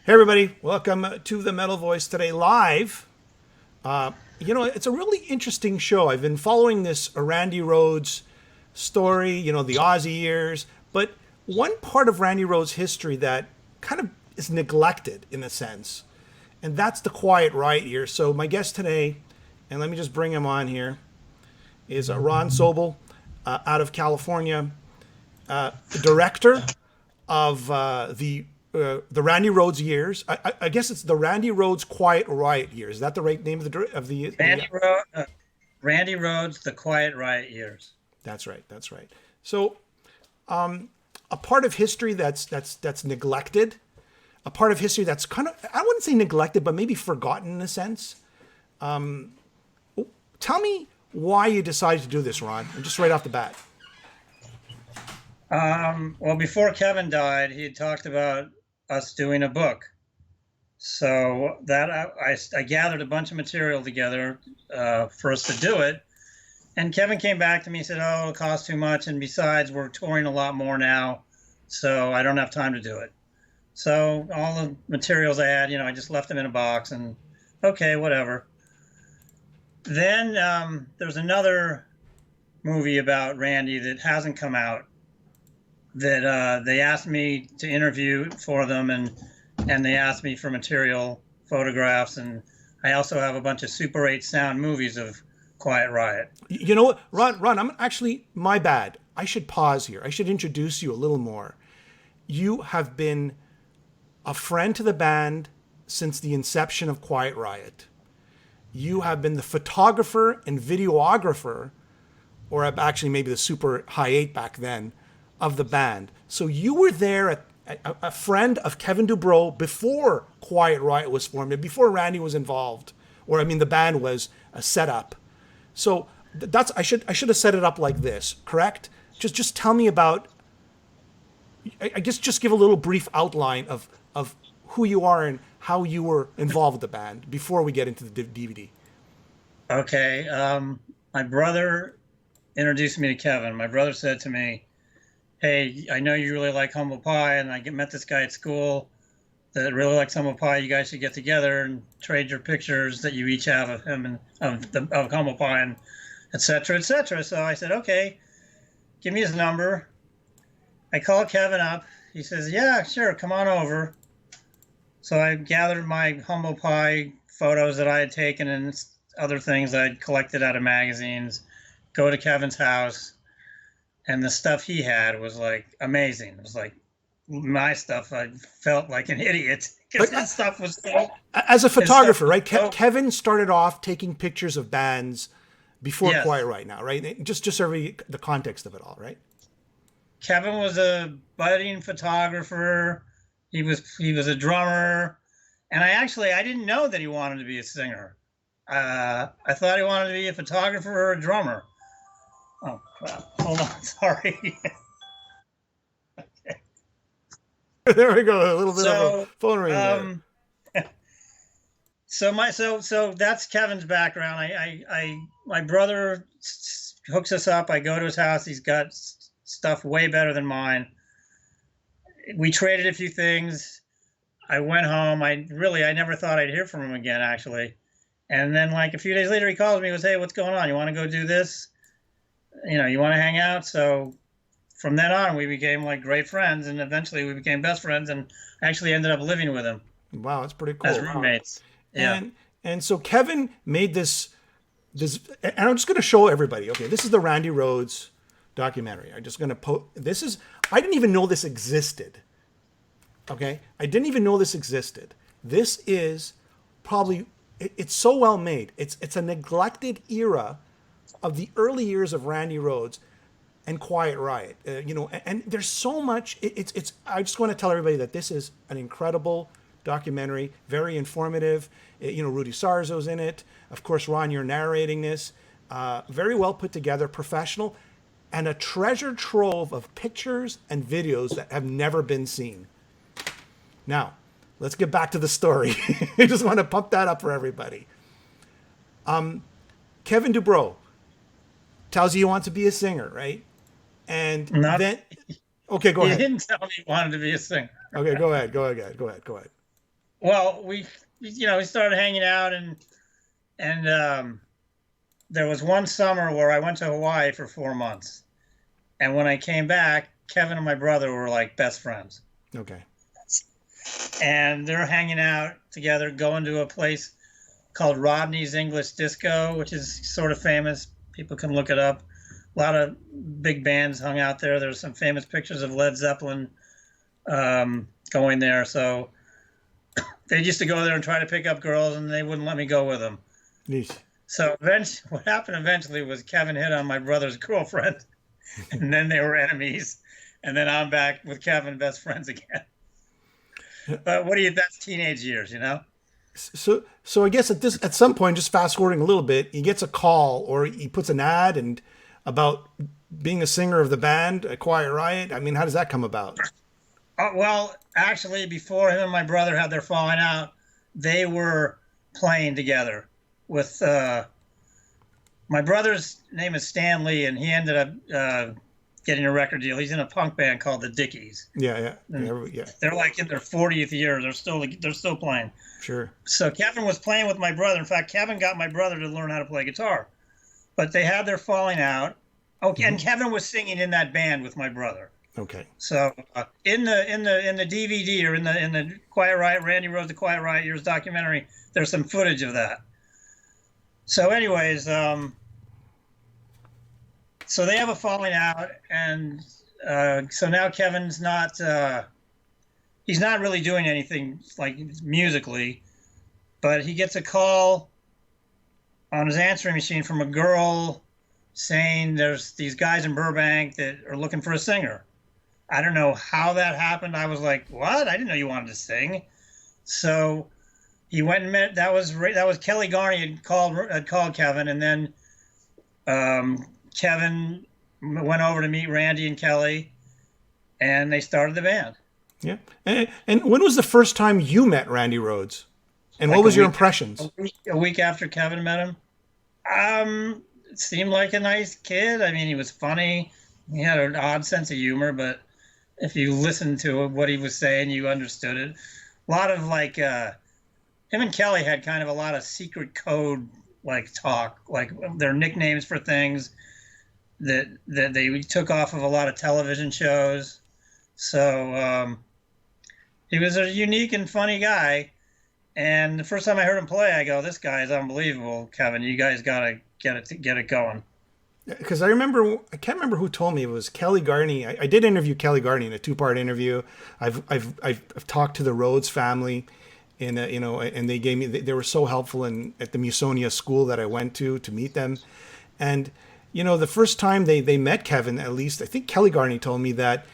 Hey everybody, welcome to the Metal Voice today live. It's a really interesting show. I've been following this Randy Rhoads story, the Ozzie years, but one part of Randy Rhoads' history that kind of is neglected in a sense, and that's the Quiet Riot years. So my guest today, and let me just bring him on here, is Ron Sobol out of California, director of the Randy Rhoads years. I guess it's the Randy Rhoads Quiet Riot years. Is that the right name of the Randy Rhoads, the Quiet Riot Years. That's right. That's right. So, a part of history that's neglected, a part of history that's kind of, I wouldn't say neglected, but maybe forgotten in a sense. Tell me why you decided to do this, Ron, just right off the bat. Well, before Kevin died, he had talked about us doing a book. So that I gathered a bunch of material together for us to do it. And Kevin came back to me and said, oh, it'll cost too much. And besides, we're touring a lot more now, so I don't have time to do it. So all the materials I had, I just left them in a box and okay, whatever. Then there's another movie about Randy that hasn't come out that they asked me to interview for them, and they asked me for material, photographs, and I also have a bunch of Super 8 sound movies of Quiet Riot. You know what, Ron, I'm actually, my bad. I should pause here. I should introduce you a little more. You have been a friend to the band since the inception of Quiet Riot. You have been the photographer and videographer, or actually maybe the Super High 8 back then, of the band. So you were there, a friend of Kevin Dubrow before Quiet Riot was formed, before Randy was involved, or the band was set up. So that's I should have set it up like this, correct? Just tell me about. I guess just give a little brief outline of who you are and how you were involved with the band before we get into the DVD. Okay, my brother introduced me to Kevin. My brother said to me, hey, I know you really like humble pie, and I met this guy at school that really likes humble pie. You guys should get together and trade your pictures that you each have of him and of humble pie, and et cetera, et cetera. So I said, okay, give me his number. I called Kevin up. He says, yeah, sure, come on over. So I gathered my humble pie photos that I had taken and other things I'd collected out of magazines, go to Kevin's house. And the stuff he had was like amazing. It was like my stuff. I felt like an idiot because that stuff was so. As a photographer, right? Kevin started off taking pictures of bands before Yes. Quiet Riot now, right? Just the context of it all, right? Kevin was a budding photographer. He was a drummer, and I didn't know that he wanted to be a singer. I thought he wanted to be a photographer or a drummer. Oh crap! Hold on, sorry. Okay. There we go. A little bit of a phone ring there. So that's Kevin's background. My brother hooks us up. I go to his house. He's got stuff way better than mine. We traded a few things. I went home. I never thought I'd hear from him again, actually. And then like a few days later, he calls me and goes, hey, what's going on? You want to go do this? You want to hang out? So from then on, we became like great friends, and eventually we became best friends, and actually ended up living with him. Wow, that's pretty cool. As roommates. Yeah. And so Kevin made this, and I'm just going to show everybody. Okay, this is the Randy Rhoads documentary. I'm just going to I didn't even know this existed. Okay, I didn't even know this existed. This is probably, it's so well made. It's a neglected era of the early years of Randy Rhoads and Quiet Riot, and there's so much. It's. I just want to tell everybody that this is an incredible documentary, very informative. Rudy Sarzo's in it. Of course, Ron, you're narrating this. Very well put together, professional, and a treasure trove of pictures and videos that have never been seen. Now, let's get back to the story. I just want to pump that up for everybody. Kevin Dubrow tells you he wants to be a singer, right? And then, okay, go ahead. He didn't tell me he wanted to be a singer. Okay, go ahead. Well, we started hanging out, and there was one summer where I went to Hawaii for 4 months, and when I came back, Kevin and my brother were like best friends, Okay. and they're hanging out together, going to a place called Rodney's English Disco, which is sort of famous. People can look it up. A lot of big bands hung out there. There's some famous pictures of Led Zeppelin going there. So they used to go there and try to pick up girls, and they wouldn't let me go with them. Neat. So what happened eventually was Kevin hit on my brother's girlfriend, and then they were enemies. And then I'm back with Kevin, best friends again. But that's teenage years, you know? So I guess at some point, just fast forwarding a little bit, he gets a call or he puts an ad and about being a singer of the band, Quiet Riot. I mean, how does that come about? Well, actually, before him and my brother had their falling out, they were playing together with my brother's name is Stan Lee, and he ended up getting a record deal. He's in a punk band called the Dickies. Yeah. They're like in their 40th year. They're still playing. Sure. So Kevin was playing with my brother. In fact, Kevin got my brother to learn how to play guitar, but they had their falling out. Okay, and Kevin was singing in that band with my brother. Okay. So in the DVD or in the Quiet Riot, Randy Rhoads, the Quiet Riot Years documentary, there's some footage of that. So anyways, so they have a falling out, and so now Kevin's not he's not really doing anything like musically, but he gets a call on his answering machine from a girl saying there's these guys in Burbank that are looking for a singer. I don't know how that happened. I was like, what? I didn't know you wanted to sing. So he went and met. That was Kelly Garney had called Kevin, and then Kevin went over to meet Randy and Kelly, and they started the band. Yeah. And when was the first time you met Randy Rhoads? And what was your impressions? A week after Kevin met him. It seemed like a nice kid. I mean, he was funny. He had an odd sense of humor, but if you listened to what he was saying, you understood it. A lot of like him and Kelly had kind of a lot of secret code like talk, like their nicknames for things that they took off of a lot of television shows. So he was a unique and funny guy. And the first time I heard him play, I go, "This guy is unbelievable, Kevin. You guys gotta get it going." Because I can't remember who told me. It was Kelly Garney. I did interview Kelly Garney in a 2-part interview. I've talked to the Rhoads family, and and they were so helpful at the Musonia school that I went to meet them, and the first time they met Kevin, at least I think Kelly Garney told me that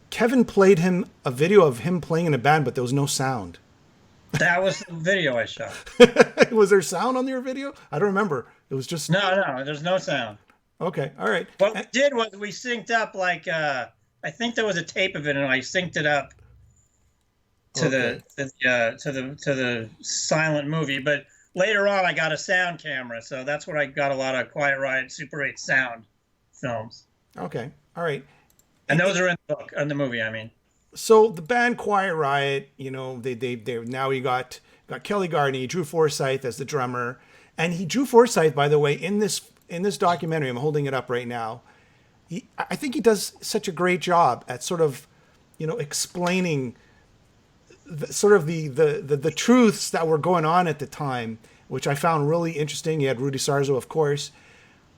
Kevin played him a video of him playing in a band, but there was no sound. That was the video I shot. Was there sound on your video? I don't remember. It was just no. There's no sound. Okay, all right. What we did was we synced up like I think there was a tape of it, and I synced it up to the silent movie. But later on, I got a sound camera, so that's where I got a lot of Quiet Riot Super 8 sound films. Okay, all right. And those are in the book, in the movie. I mean. So the band Quiet Riot, they now you got Kelly Garney, Drew Forsyth as the drummer, and he Drew Forsyth, by the way, in this documentary. I'm holding it up right now. I think he does such a great job at sort of, explaining the truths that were going on at the time, which I found really interesting. You had Rudy Sarzo, of course.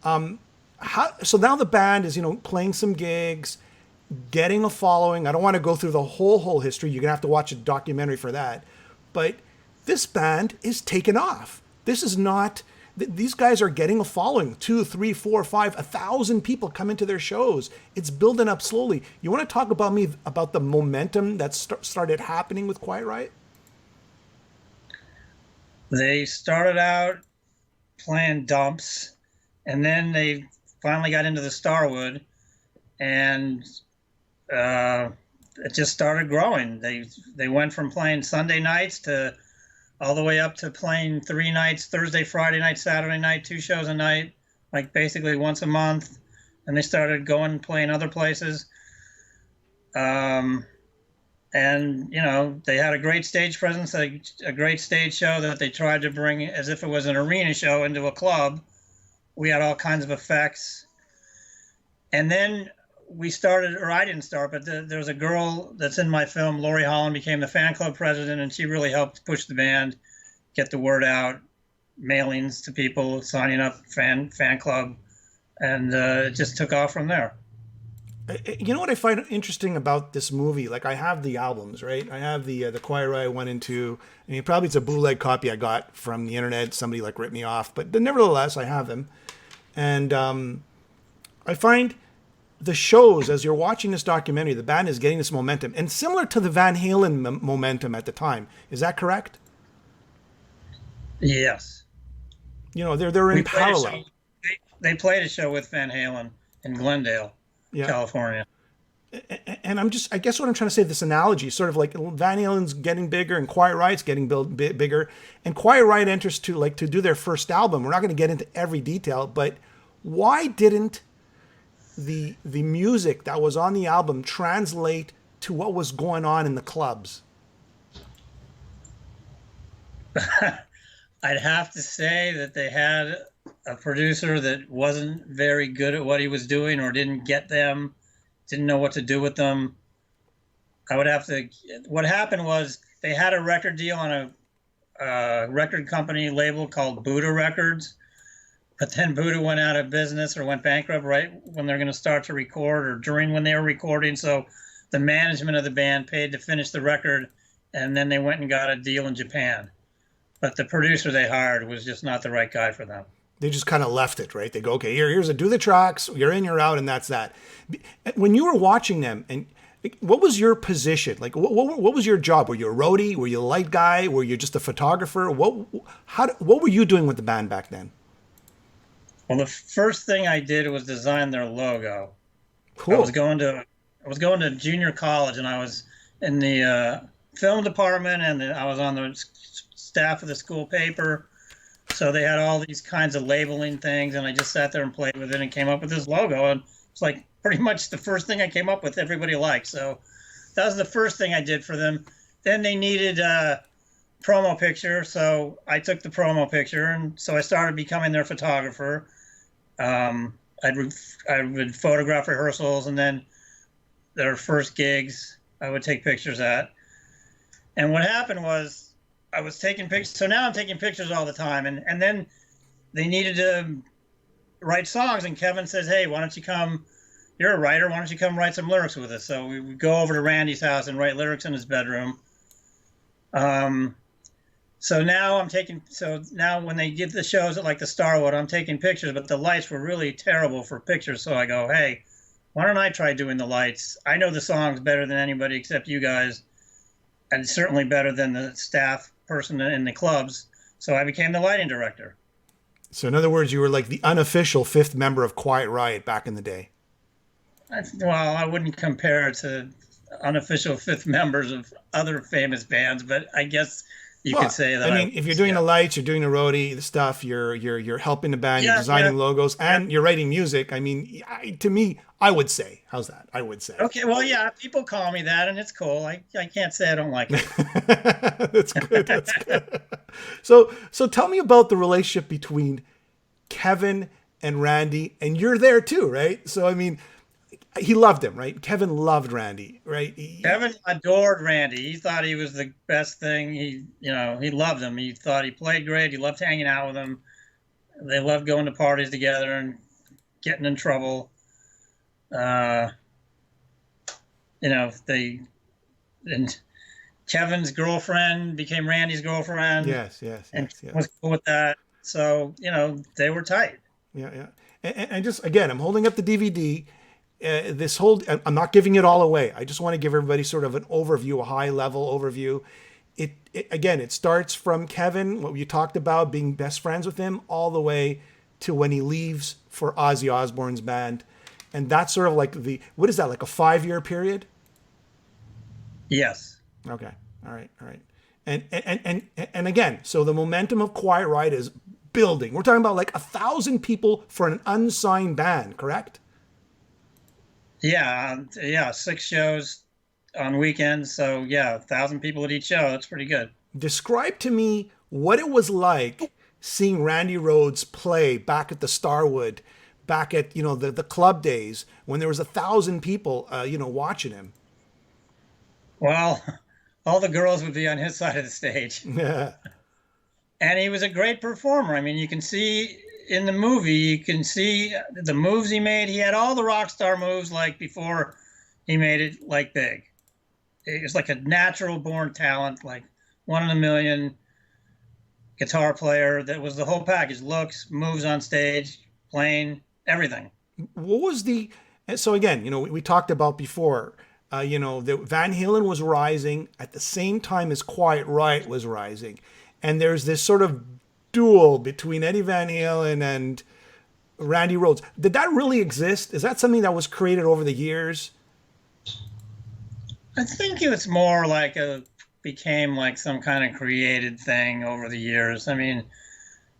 So now the band is playing some gigs, getting a following. I don't want to go through the whole history. You're gonna have to watch a documentary for that. But this band is taken off. This is not. These guys are getting a following. 2, 3, 4, 5, 1,000 people come into their shows. It's building up slowly. You want to talk about the momentum that started happening with Quiet Riot? They started out playing dumps, and then they finally got into the Starwood, and it just started growing. They went from playing Sunday nights to all the way up to playing 3 nights, Thursday, Friday night, Saturday night, 2 shows a night, like basically once a month. And they started going and playing other places. And they had a great stage presence, a great stage show that they tried to bring as if it was an arena show into a club. We had all kinds of effects. And then we started, or I didn't start, but there's a girl that's in my film. Lori Holland became the fan club president, and she really helped push the band, get the word out, mailings to people, signing up fan club, and it just took off from there. You know what I find interesting about this movie? Like, I have the albums, right? I have the Quiet Riot 1 and 2. I mean, probably it's a bootleg copy I got from the internet. Somebody like ripped me off, but nevertheless, I have them. And I find the shows, as you're watching this documentary, the band is getting this momentum, and similar to the Van Halen momentum at the time. Is that correct? Yes. They're in parallel. They played a show with Van Halen in Glendale, California. And I guess what I'm trying to say, this analogy is sort of like Van Halen's getting bigger and Quiet Riot's getting bigger, and Quiet Riot enters to do their first album. We're not going to get into every detail, but why didn't the music that was on the album translate to what was going on in the clubs? I'd have to say that they had a producer that wasn't very good at what he was doing, or didn't get them, didn't know what to do with them. What happened was they had a record deal on a record company label called Buddha Records, but then Buddha went out of business or went bankrupt right when they're going to start to record, or during when they were recording. So the management of the band paid to finish the record, and then they went and got a deal in Japan. But the producer they hired was just not the right guy for them. They just kind of left it, right? They go, okay, do the tracks, you're in, you're out, and that's that. When you were watching them, and what was your position? Like, what was your job? Were you a roadie? Were you a light guy? Were you just a photographer? What were you doing with the band back then? Well, the first thing I did was design their logo. Cool. I was going to junior college, and I was in the film department, and I was on the staff of the school paper. So they had all these kinds of labeling things, and I just sat there and played with it and came up with this logo. And it's like pretty much the first thing I came up with, everybody liked. So that was the first thing I did for them. Then they needed a promo picture, so I took the promo picture, and so I started becoming their photographer. I would photograph rehearsals, and then their first gigs I would take pictures at. And what happened was I was taking pictures. So now I'm taking pictures all the time. And then they needed to write songs. And Kevin says, hey, why don't you come? You're a writer. Why don't you come write some lyrics with us? So we would go over to Randy's house and write lyrics in his bedroom. So now when they give the shows at like the Starwood, I'm taking pictures, but the lights were really terrible for pictures. So I go, hey, why don't I try doing the lights? I know the songs better than anybody except you guys, and certainly better than the staff person in the clubs. So I became the lighting director. So in other words, you were like the unofficial fifth member of Quiet Riot back in the day. Well, I wouldn't compare it to unofficial fifth members of other famous bands, but I guess you could say that. I mean, if you're doing the lights, you're doing the roadie, the stuff, you're helping the band, you're designing logos, and you're writing music. I mean, to me, I would say, how's that? I would say. Okay, well, yeah, people call me that, and it's cool. I can't say I don't like it. That's good. That's good. So tell me about the relationship between Kevin and Randy, and you're there too, right? So I mean, he loved him, right? Kevin loved Randy, right? Kevin adored Randy. He thought he was the best thing. He loved him. He thought he played great. He loved hanging out with him. They loved going to parties together and getting in trouble. And Kevin's girlfriend became Randy's girlfriend. Yes. Was cool with that. So, they were tight. Yeah. And just, again, I'm holding up the DVD. I'm not giving it all away. I just want to give everybody sort of an overview, a high level overview. It starts from Kevin, what you talked about, being best friends with him, all the way to when he leaves for Ozzy Osbourne's band. And that's sort of like what is that, like a 5-year period? Yes. Okay. All right. And again, so the momentum of Quiet Riot is building. We're talking about like 1,000 people for an unsigned band, correct? Yeah. 6 shows, on weekends. So yeah, 1,000 people at each show. That's pretty good. Describe to me what it was like seeing Randy Rhoads play back at the Starwood, back at, you know, the club days when there was 1,000 people, you know, watching him. Well, all the girls would be on his side of the stage. Yeah. And he was a great performer. I mean, you can see in the movie, you can see the moves he made. He had all the rock star moves like before he made it like big. It was like a natural born talent, like one in a million guitar player. That was the whole package: looks, moves on stage, playing, everything. What was the, so again, you know, we talked about before, you know, that Van Halen was rising at the same time as Quiet Riot was rising. And there's this sort of duel between Eddie Van Halen and Randy Rhoads. Did that really exist? Is that something that was created over the years? I think it was more like became like some kind of created thing over the years. I mean,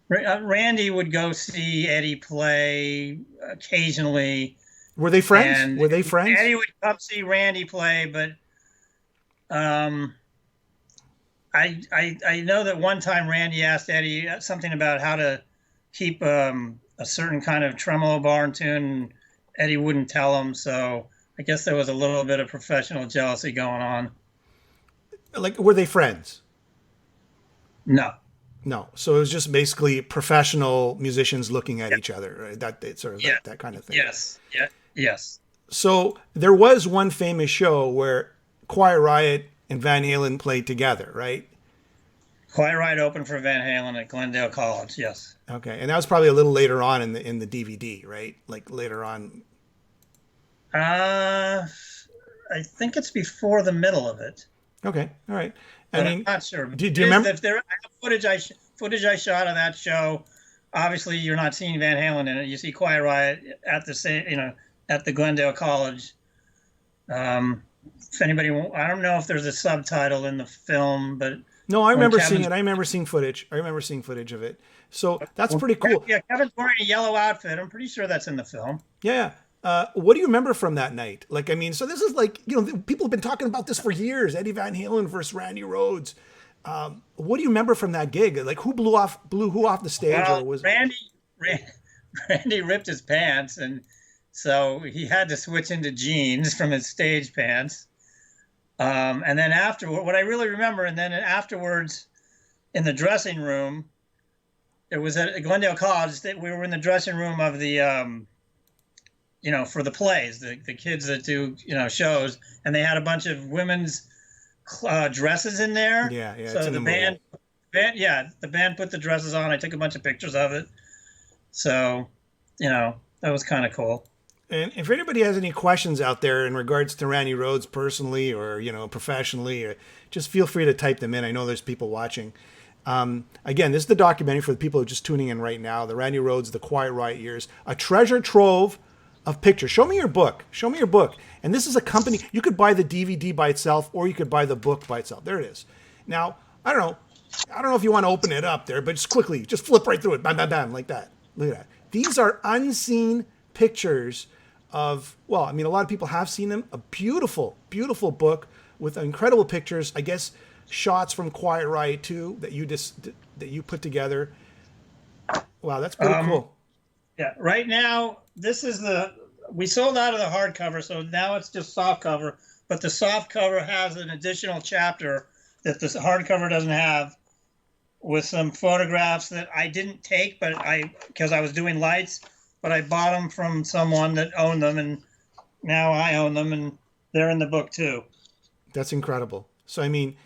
Randy would go see Eddie play occasionally. Were they friends? Were they friends? Eddie would come see Randy play, but I know that one time Randy asked Eddie something about how to keep a certain kind of tremolo bar in tune, and Eddie wouldn't tell him. So I guess there was a little bit of professional jealousy going on. Like, were they friends? No. No. So it was just basically professional musicians looking at each other, right? That sort of that kind of thing. Yes. Yeah. Yes. So there was one famous show where Quiet Riot and Van Halen played together, right? Quiet Riot opened for Van Halen at Glendale College. Yes. Okay, and that was probably a little later on in the DVD, right? Like later on. I think it's before the middle of it. Okay, all right. But I'm not sure. Do you remember? If there I have footage I shot of that show. Obviously, you're not seeing Van Halen in it. You see Quiet Riot at the same, you know, at the Glendale College. If anybody, I don't know if there's a subtitle in the film, but no, I remember seeing it. I remember seeing footage. I remember seeing footage of it. So that's pretty cool. Yeah, Kevin's wearing a yellow outfit. I'm pretty sure that's in the film. Yeah. What do you remember from that night? Like, I mean, so this is like, you know, people have been talking about this for years. Eddie Van Halen versus Randy Rhoads. What do you remember from that gig? Like, who blew who off the stage? Well, or was Randy ripped his pants, and so he had to switch into jeans from his stage pants. And then afterward, what I really remember, and then afterwards, in the dressing room, it was at Glendale College. That we were in the dressing room of the, you know, for the plays, the kids that do, you know, shows, and they had a bunch of women's dresses in there. Yeah. So the band, the band put the dresses on. I took a bunch of pictures of it. So, you know, that was kind of cool. And if anybody has any questions out there in regards to Randy Rhoads personally or, you know, professionally, or just feel free to type them in. I know there's people watching. Again, this is the documentary for the people who are just tuning in right now. The Randy Rhoads, The Quiet Riot Years, a treasure trove of pictures. Show me your book. Show me your book. And this is a company. You could buy the DVD by itself, or you could buy the book by itself. There it is. Now, I don't know if you want to open it up there, but just quickly, just flip right through it. Bam, bam, bam, like that. Look at that. These are unseen pictures of, well, I mean, a lot of people have seen them. A beautiful, beautiful book with incredible pictures. I guess shots from Quiet Riot 2 that you put together. Wow, that's pretty cool. Yeah, right now we sold out of the hardcover, so now it's just soft cover. But the soft cover has an additional chapter that the hardcover doesn't have, with some photographs that I didn't take, but because I was doing lights. But I bought them from someone that owned them, and now I own them, and they're in the book too. That's incredible. So, I mean,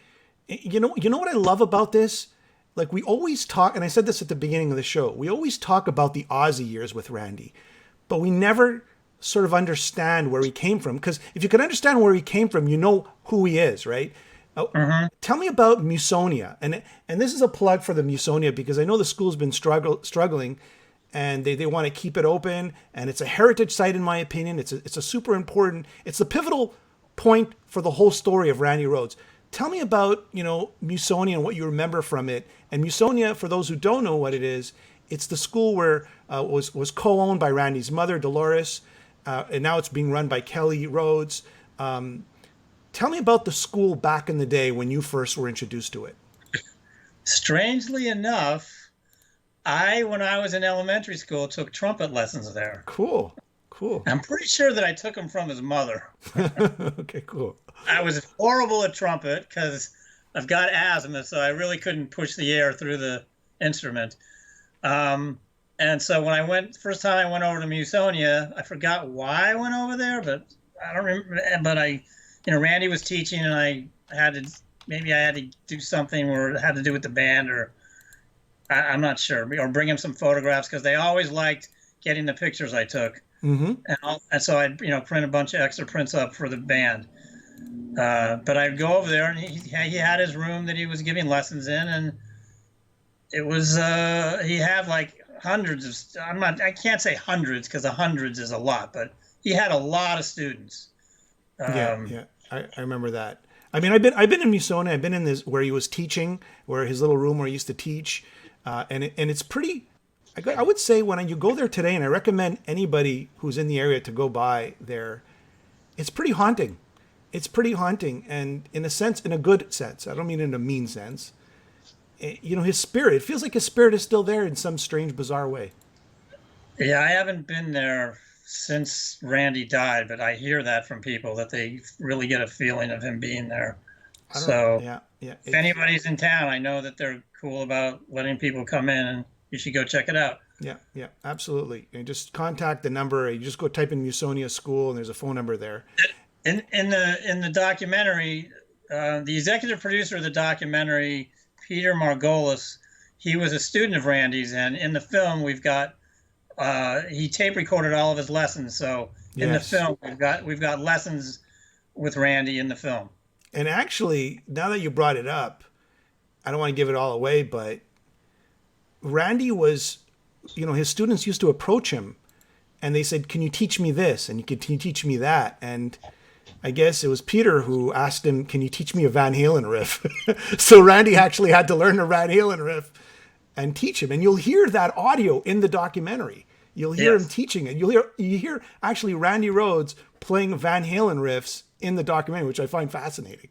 you know what I love about this? Like, we always talk, and I said this at the beginning of the show, we always talk about the Ozzie years with Randy, but we never sort of understand where he came from. Because if you can understand where he came from, you know who he is, right? Tell me about Musonia. And this is a plug for the Musonia, because I know the school's been struggling, and they want to keep it open, and it's a heritage site in my opinion. It's a super important, it's the pivotal point for the whole story of Randy Rhoads. Tell me about, you know, Musonia and what you remember from it. And Musonia, for those who don't know what it is, it's the school where was co-owned by Randy's mother, Dolores, and now it's being run by Kelly Rhoads. Tell me about the school back in the day when you first were introduced to it. Strangely enough, when I was in elementary school, took trumpet lessons there. Cool. Cool. I'm pretty sure that I took them from his mother. Okay, cool. I was horrible at trumpet because I've got asthma, so I really couldn't push the air through the instrument. And so when first time I went over to Musonia, I forgot why I went over there, but I don't remember. But Randy was teaching, and I had to do something where it had to do with the band, or I'm not sure, or bring him some photographs because they always liked getting the pictures I took. Mm-hmm. And so I'd print a bunch of extra prints up for the band. But I'd go over there, and he had his room that he was giving lessons in, and it was he had like hundreds of I can't say hundreds because hundreds is a lot, but he had a lot of students. I remember that. I mean, I've been in Musonia. I've been in this where he was teaching, where his little room where he used to teach, and it's pretty. I would say when you go there today, and I recommend anybody who's in the area to go by there, it's pretty haunting. It's pretty haunting, and in a good sense. I don't mean in a mean sense. His spirit. It feels like his spirit is still there in some strange, bizarre way. Yeah, I haven't been there since Randy died, but I hear that from people that they really get a feeling of him being there. If anybody's in town, I know that they're cool about letting people come in, and you should go check it out. Yeah, absolutely. And just contact the number. You just go type in Musonia School, and there's a phone number there. In the documentary, the executive producer of the documentary, Peter Margolis, he was a student of Randy's, and in the film we've got he tape recorded all of his lessons. So in the film we've got lessons with Randy in the film. And actually, now that you brought it up, I don't want to give it all away, but Randy was, his students used to approach him and they said, "Can you teach me this? And can you teach me that?" And I guess it was Peter who asked him, "Can you teach me a Van Halen riff?" So Randy actually had to learn a Van Halen riff and teach him. And you'll hear that audio in the documentary. You'll hear him teaching it. You hear actually Randy Rhoads playing Van Halen riffs in the documentary, which I find fascinating.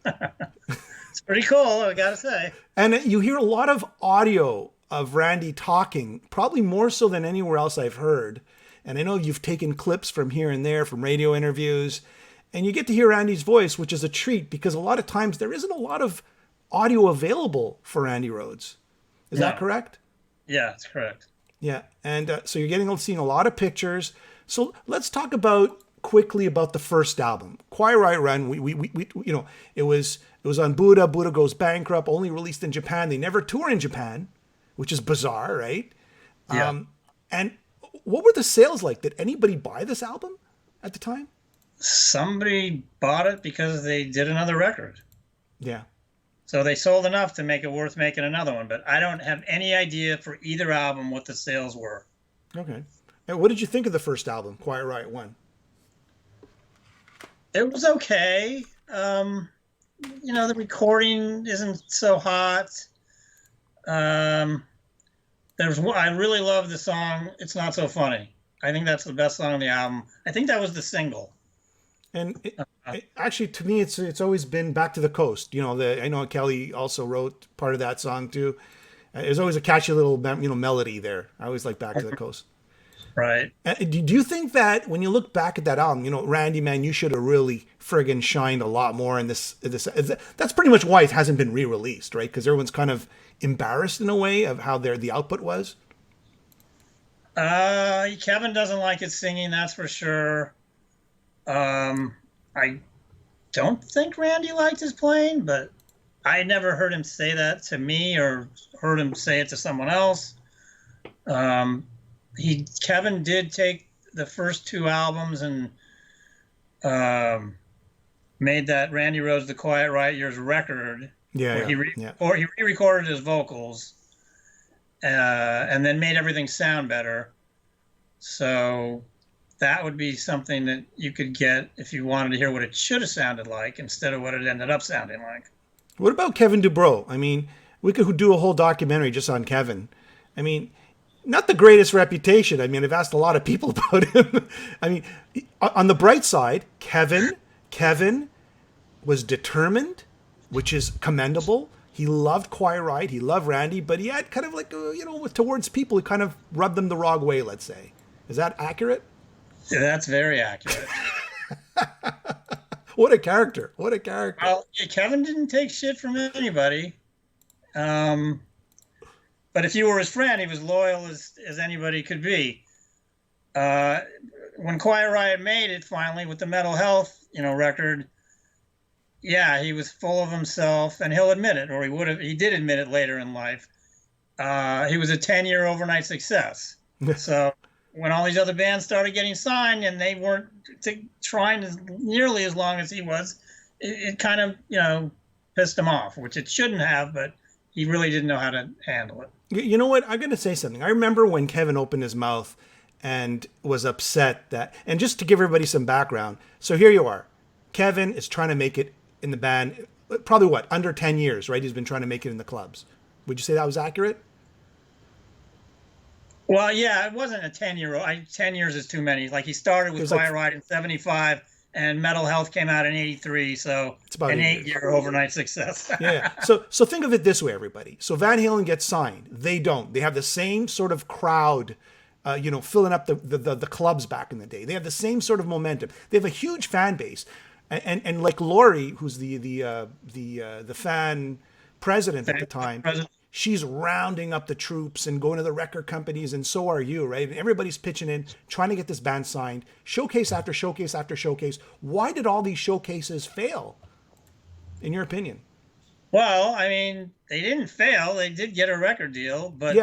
It's pretty cool, I gotta say. And you hear a lot of audio of Randy talking, probably more so than anywhere else I've heard. And I know you've taken clips from here and there, from radio interviews, and you get to hear Randy's voice, which is a treat because a lot of times there isn't a lot of audio available for Randy Rhoads. Is that correct? Yeah, that's correct. Yeah, and so you're seeing a lot of pictures. So let's talk quickly about the first album, Quiet Riot Run. It was on Buddha. Buddha goes bankrupt. Only released in Japan. They never tour in Japan, which is bizarre, right? Yeah. And what were the sales like? Did anybody buy this album at the time? Somebody bought it because they did another record. Yeah. So they sold enough to make it worth making another one, but I don't have any idea for either album what the sales were. Okay. And what did you think of the first album, Quiet Riot 1? It was okay. The recording isn't so hot. I really love the song "It's Not So Funny." I think that's the best song on the album. I think that was the single. And actually, to me, it's always been "Back to the Coast." I know Kelly also wrote part of that song too. There's always a catchy little melody there. I always like "Back to the Coast." Right. Do you think that when you look back at that album, Randy, man, you should have really friggin' shined a lot more in this. That's pretty much why it hasn't been re-released, right? Because everyone's kind of embarrassed in a way of how the output was. Kevin doesn't like his singing, that's for sure. I don't think Randy liked his playing, but I never heard him say that to me or heard him say it to someone else. Kevin did take the first two albums and made that Randy Rhoads, the Quiet Riot Years record. He re-recorded his vocals and then made everything sound better. So that would be something that you could get if you wanted to hear what it should have sounded like instead of what it ended up sounding like. What about Kevin Dubrow? I mean, we could do a whole documentary just on Kevin. I mean, not the greatest reputation. I mean, I've asked a lot of people about him. I mean, on the bright side, Kevin was determined, which is commendable. He loved Quiet Riot. He loved Randy, but he had kind of like, towards people, he kind of rubbed them the wrong way, let's say. Is that accurate? Yeah, that's very accurate. What a character. What a character. Well, yeah, Kevin didn't take shit from anybody. But if you were his friend, he was loyal as anybody could be. When Quiet Riot made it finally with the mental health, record, yeah, he was full of himself, and he'll admit it, or he did admit it later in life. He was a 10-year overnight success. So when all these other bands started getting signed and they weren't trying nearly as long as he was, it kind of, pissed him off, which it shouldn't have, but he really didn't know how to handle it. You know what? I'm going to say something. I remember when Kevin opened his mouth and was upset that, and just to give everybody some background. So here you are. Kevin is trying to make it in the band, probably under 10 years, right? He's been trying to make it in the clubs. Would you say that was accurate? Well, yeah, it wasn't a 10-year. 10 years is too many. Like, he started with Quiet Riot in 75, and Mental Health came out in 83, so it's about an 8-year overnight success. Yeah. So think of it this way, everybody. So Van Halen gets signed. They don't. They have the same sort of crowd, filling up the clubs back in the day. They have the same sort of momentum. They have a huge fan base, and like Lori, who's the fan president at the time. She's rounding up the troops and going to the record companies, and so are you, right? And everybody's pitching in, trying to get this band signed, showcase after showcase after showcase. Why did all these showcases fail, in your opinion? Well, I mean, they didn't fail. They did get a record deal, but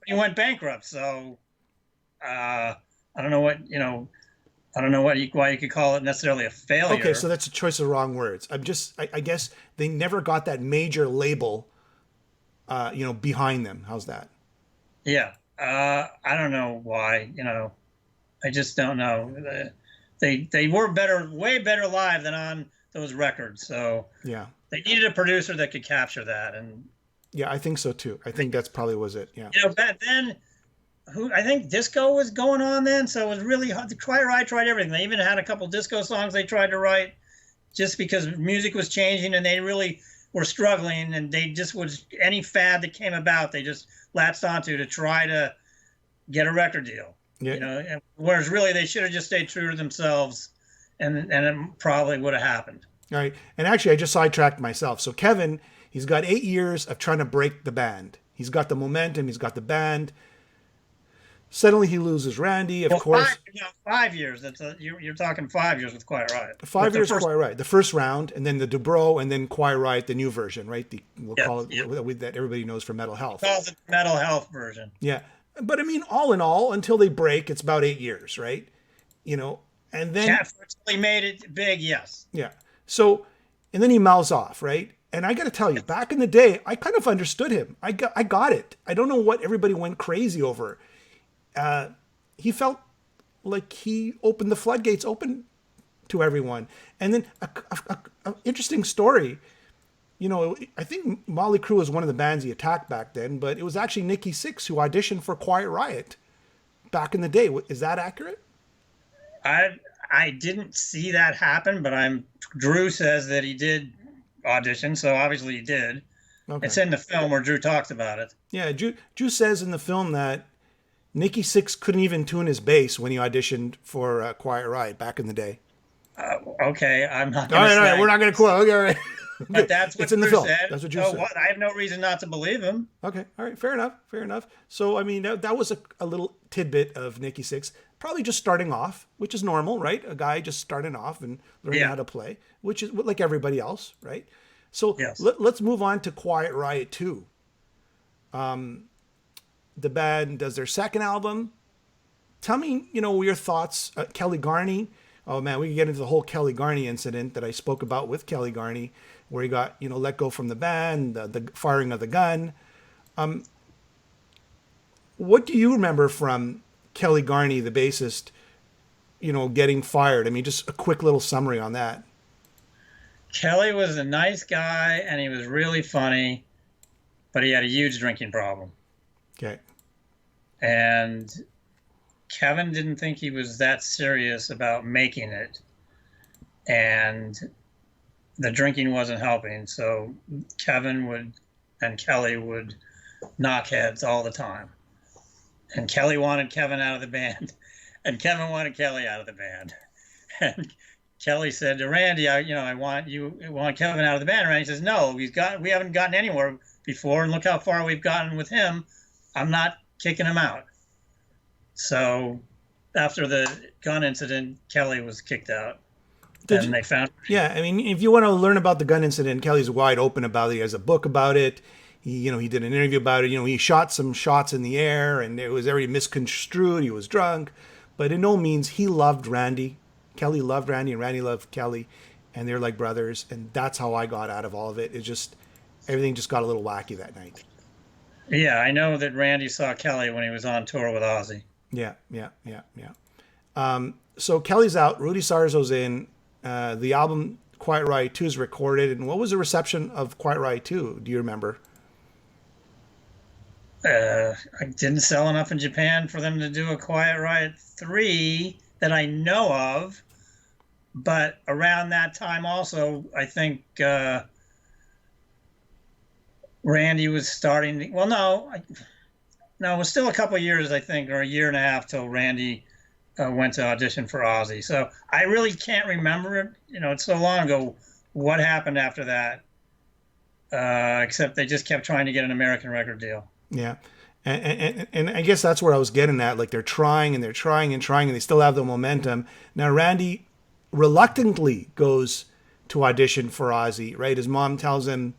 he went bankrupt. So I don't know why you could call it necessarily a failure. Okay, so that's a choice of wrong words. I guess they never got that major label behind them. How's that? Yeah. I don't know why, I just don't know. They were way better live than on those records. So yeah, they needed a producer that could capture that. And yeah, I think so too. I think that's probably was it. Yeah. Back then, I think disco was going on then. So it was really hard. Quiet Riot tried everything. They even had a couple disco songs they tried to write just because music was changing and they really were struggling, and they just any fad that came about, they just latched onto to try to get a record deal. Yeah. Whereas really they should have just stayed true to themselves, and it probably would have happened. All right. And actually, I just sidetracked myself. So Kevin, he's got 8 years of trying to break the band. He's got the momentum. He's got the band. Suddenly he loses Randy, of course. 5 years. You're talking 5 years with Quiet Riot. 5 years with Quiet Riot. The first round, and then the Dubrow, and then Quiet Riot, the new version, right? We'll call it that everybody knows for Mental Health. Calls it the Mental Health version. Yeah. But I mean, all in all, until they break, it's about 8 years, right? And then... Yeah, he made it big, yes. Yeah. So, and then he mouths off, right? And I got to tell you, back in the day, I kind of understood him. I got it. I don't know what everybody went crazy over. He felt like he opened the floodgates open to everyone. And then a interesting story, I think Motley Crue was one of the bands he attacked back then, but it was actually Nikki Sixx who auditioned for Quiet Riot back in the day. Is that accurate? I didn't see that happen, but Drew says that he did audition, so obviously he did. Okay. It's in the film where Drew talks about it. Yeah, Drew says in the film that Nikki Sixx couldn't even tune his bass when he auditioned for Quiet Riot back in the day. Okay, I'm not going to say. All right, we're not going to quote. Okay, all right. But that's what it's in the film. Said. That's what Drew said. What? I have no reason not to believe him. Okay, all right, fair enough. So, I mean, that was a little tidbit of Nikki Sixx, probably just starting off, which is normal, right? A guy just starting off and learning how to play, which is like everybody else, right? So yes. Let's move on to Quiet Riot 2. The band does their second album. Tell me, your thoughts. Kelly Garney. Oh man, we can get into the whole Kelly Garney incident that I spoke about with Kelly Garney, where he got, let go from the band, the firing of the gun. What do you remember from Kelly Garney, the bassist, getting fired? I mean, just a quick little summary on that. Kelly was a nice guy and he was really funny, but he had a huge drinking problem. Okay. And Kevin didn't think he was that serious about making it. And the drinking wasn't helping. So Kevin and Kelly would knock heads all the time. And Kelly wanted Kevin out of the band, and Kevin wanted Kelly out of the band. And Kelly said to Randy, I want Kevin out of the band. And Randy says, no, we haven't gotten anywhere before, and look how far we've gotten with him. I'm not kicking him out. So after the gun incident, Kelly was kicked out. They found. Yeah, I mean, if you want to learn about the gun incident, Kelly's wide open about it. He has a book about it. He did an interview about it. He shot some shots in the air, and it was very misconstrued. He was drunk, but in no means he loved Randy. Kelly loved Randy, and Randy loved Kelly, and they're like brothers. And that's how I got out of all of it. It just everything just got a little wacky that night. Yeah, I know that Randy saw Kelly when he was on tour with Ozzie. Yeah. So Kelly's out. Rudy Sarzo's in. The album Quiet Riot 2 is recorded. And what was the reception of Quiet Riot 2? Do you remember? I didn't sell enough in Japan for them to do a Quiet Riot 3 that I know of. But around that time also, I think Randy was starting. Well, no, it was still a couple of years, I think, or a year and a half till Randy went to audition for Ozzie. So I really can't remember it. It's so long ago what happened after that, except they just kept trying to get an American record deal. Yeah. And I guess that's where I was getting at. Like they're trying and they're trying and trying and they still have the momentum. Now, Randy reluctantly goes to audition for Ozzie, right? His mom tells him,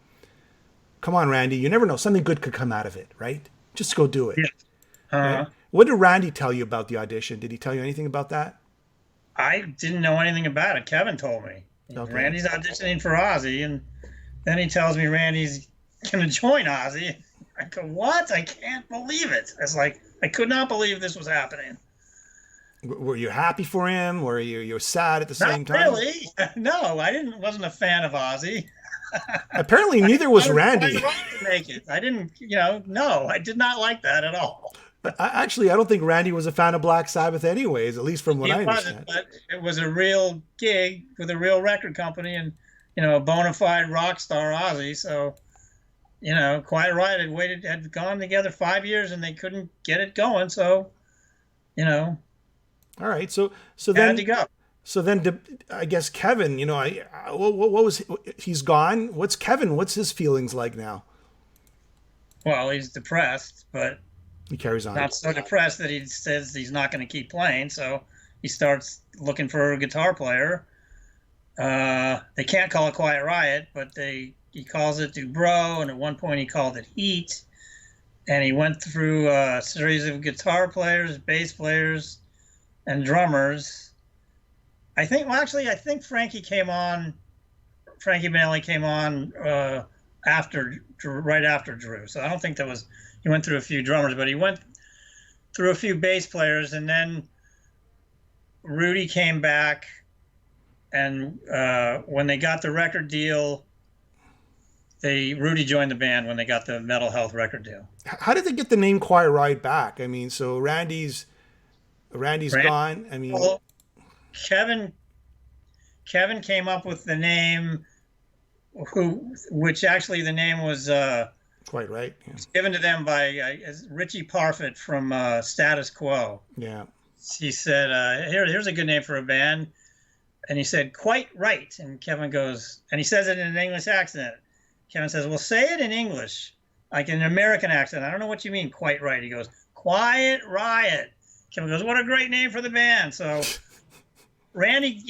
come on, Randy, you never know. Something good could come out of it, right? Just go do it. Yeah. Right? What did Randy tell you about the audition? Did he tell you anything about that? I didn't know anything about it. Kevin told me. Okay. Randy's auditioning for Ozzie, and then he tells me Randy's going to join Ozzie. I go, what? I can't believe it. It's like, I could not believe this was happening. Were you happy for him? Were you sad at the same time? Not really. No, wasn't a fan of Ozzie. Apparently, neither was Randy. I wanted to make it. I didn't, no, I did not like that at all. I don't think Randy was a fan of Black Sabbath anyways, at least from what I understand. But it was a real gig with a real record company and, a bona fide rock star Ozzie. So, Quiet Riot had gone together 5 years and they couldn't get it going. So, All right. So then had to go. So then, I guess Kevin, what was he's gone? What's Kevin? What's his feelings like now? Well, he's depressed, but he carries on. Not so depressed that he says he's not going to keep playing. So he starts looking for a guitar player. They can't call it Quiet Riot, but he calls it Dubrow, and at one point he called it Heat. And he went through a series of guitar players, bass players, and drummers. I think Frankie Manelli came on right after Drew. So I don't think he went through a few drummers, but he went through a few bass players, and then Rudy came back, and when they got the record deal, Rudy joined the band when they got the Mental Health record deal. How did they get the name Quiet Riot back? I mean, so Randy's gone. I mean, well, Kevin came up with the name, which actually the name was Quite Right. Yeah. Given to them by Richie Parfit from Status Quo. Yeah. He said, here's a good name for a band. And he said, Quite Right. And Kevin goes, and he says it in an English accent. Kevin says, well, say it in English, like in an American accent. I don't know what you mean, Quite Right. He goes, Quiet Riot. Kevin goes, what a great name for the band. So Randy,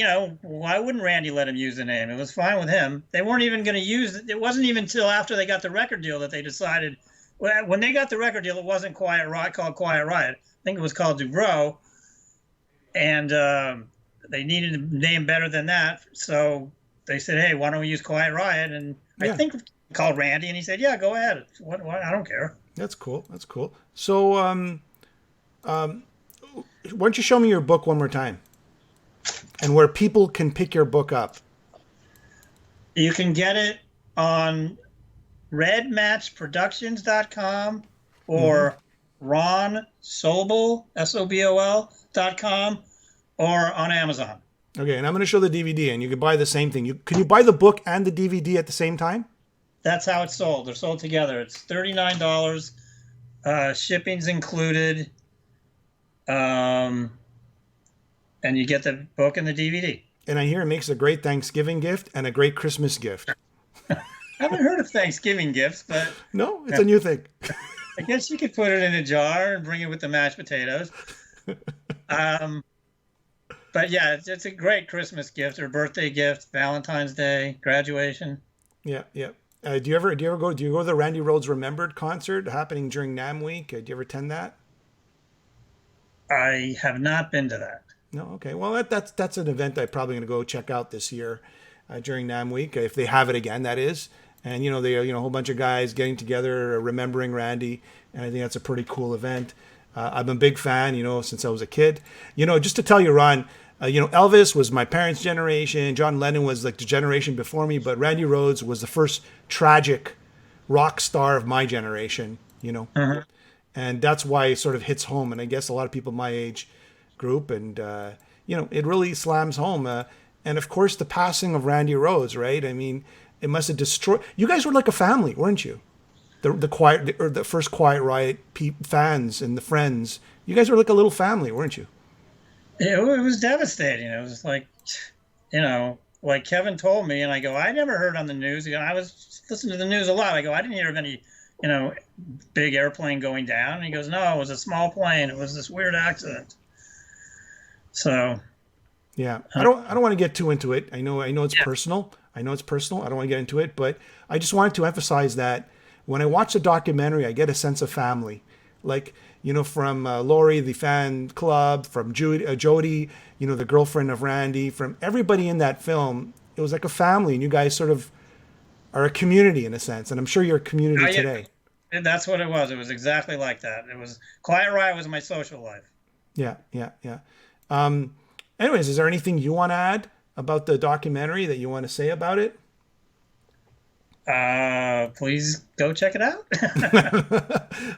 why wouldn't Randy let him use the name? It was fine with him. They weren't even going to use it. It wasn't even until after they got the record deal that they decided. When they got the record deal, it wasn't called Quiet Riot. I think it was called Dubrow. And they needed a name better than that. So they said, hey, why don't we use Quiet Riot? And I think called Randy, and he said, yeah, go ahead. What, I don't care. That's cool. So why don't you show me your book one more time? And where people can pick your book up. You can get it on redmatchproductions.com or Ron Sobol, SOBOL.com, or on Amazon. Okay, and I'm going to show the DVD, and you can buy the same thing. Can you buy the book and the DVD at the same time? That's how it's sold. They're sold together. It's $39. Shipping's included. And you get the book and the DVD. And I hear it makes a great Thanksgiving gift and a great Christmas gift. I haven't heard of Thanksgiving gifts, but no, it's a new thing. I guess you could put it in a jar and bring it with the mashed potatoes. But yeah, it's a great Christmas gift or birthday gift, Valentine's Day, graduation. Yeah, yeah. Do you go to the Randy Rhoads Remembered concert happening during NAMM week? Do you ever attend that? I have not been to that. No, okay. Well, that's an event I'm probably going to go check out this year during NAMM week, if they have it again, that is. And they a whole bunch of guys getting together, remembering Randy, and I think that's a pretty cool event. I'm a big fan, since I was a kid. Just to tell you, Ron, Elvis was my parents' generation. John Lennon was like the generation before me, but Randy Rhoads was the first tragic rock star of my generation. Uh-huh. And that's why it sort of hits home. And I guess a lot of people my age group, and it really slams home. And of course, the passing of Randy Rhoads, right? I mean, it must have destroyed. You guys were like a family, weren't you? The first Quiet Riot fans and the friends. You guys were like a little family, weren't you? It was devastating. It was like, like Kevin told me, and I go, I never heard on the news. I was listening to the news a lot. I go, I didn't hear of any, big airplane going down. And he goes, no, it was a small plane. It was this weird accident. So, yeah, I don't want to get too into it. I know it's personal. I know it's personal. I don't want to get into it, but I just wanted to emphasize that when I watch the documentary, I get a sense of family. Like, from Lori, the fan club, from Jody, the girlfriend of Randy, from everybody in that film, it was like a family, and you guys sort of are a community in a sense, and I'm sure you're a community today. And that's what it was. It was exactly like that. It was Quiet Riot was my social life. Yeah. Anyways, is there anything you want to add about the documentary that you want to say about it? Please go check it out.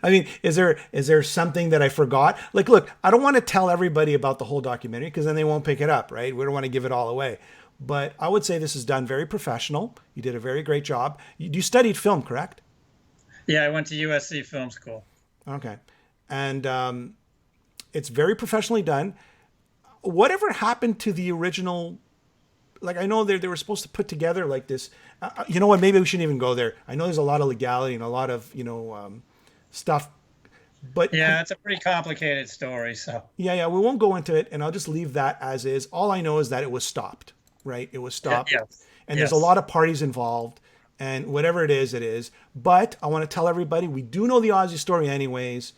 I mean, is there something that I forgot? Like, look, I don't want to tell everybody about the whole documentary because then they won't pick it up, right? We don't want to give it all away. But I would say this is done very professional. You did a very great job. You studied film, correct? Yeah, I went to USC Film School. Okay. And it's very professionally done. Whatever happened to the original? Like, I know they were supposed to put together like this. You know what? Maybe we shouldn't even go there. I know there's a lot of legality and a lot of, stuff. But yeah, it's a pretty complicated story. So yeah, we won't go into it, and I'll just leave that as is. All I know is that it was stopped, right? It was stopped. Yes. And there's a lot of parties involved, and whatever it is, it is. But I want to tell everybody, we do know the Ozzie story anyways.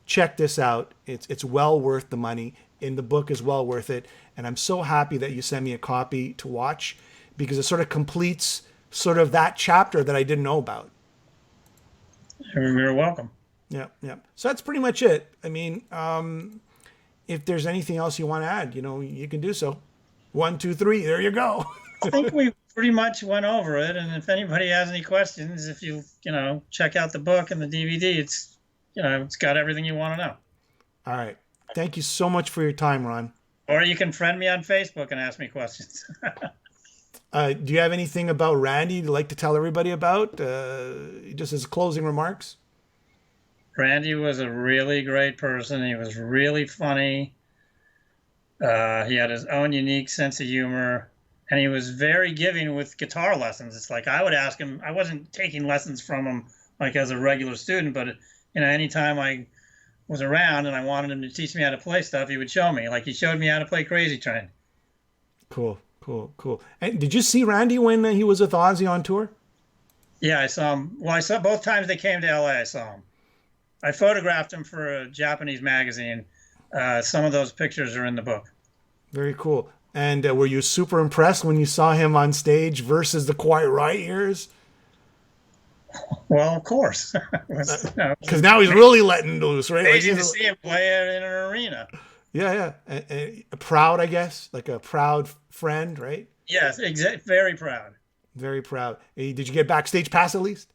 Check this out. It's well worth the money. And the book is well worth it. And I'm so happy that you sent me a copy to watch because it sort of completes sort of that chapter that I didn't know about. You're welcome. Yeah. So that's pretty much it. I mean, if there's anything else you want to add, you can do so. 1, 2, 3, there you go. I think we pretty much went over it. And if anybody has any questions, if you check out the book and the DVD, it's got everything you want to know. All right. Thank you so much for your time, Ron. Or you can friend me on Facebook and ask me questions. Do you have anything about Randy you'd like to tell everybody about? Just as closing remarks? Randy was a really great person. He was really funny. He had his own unique sense of humor. And he was very giving with guitar lessons. It's like I would ask him. I wasn't taking lessons from him like as a regular student, but anytime I was around and I wanted him to teach me how to play stuff, he would show me. Like he showed me how to play Crazy Train. Cool. And did you see Randy when he was with Ozzie on tour? Yeah, I saw him. Well, I saw both times they came to LA. I saw him. I photographed him for a Japanese magazine. Some of those pictures are in the book. Very cool. And were you super impressed when you saw him on stage versus the Quiet Riot Years? Well, of course. Because now he's really letting loose, right? Amazing to see him play in an arena. Yeah. Proud, I guess, like a proud friend, right? Yes, very proud. Very proud. Hey, did you get backstage pass at least?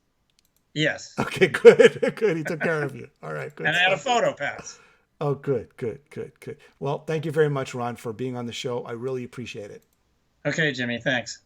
Yes. Okay, good. He took care of you. All right, good. And I had a photo pass. Oh, good, good, good, good. Well, thank you very much, Ron, for being on the show. I really appreciate it. Okay, Jimmy, thanks.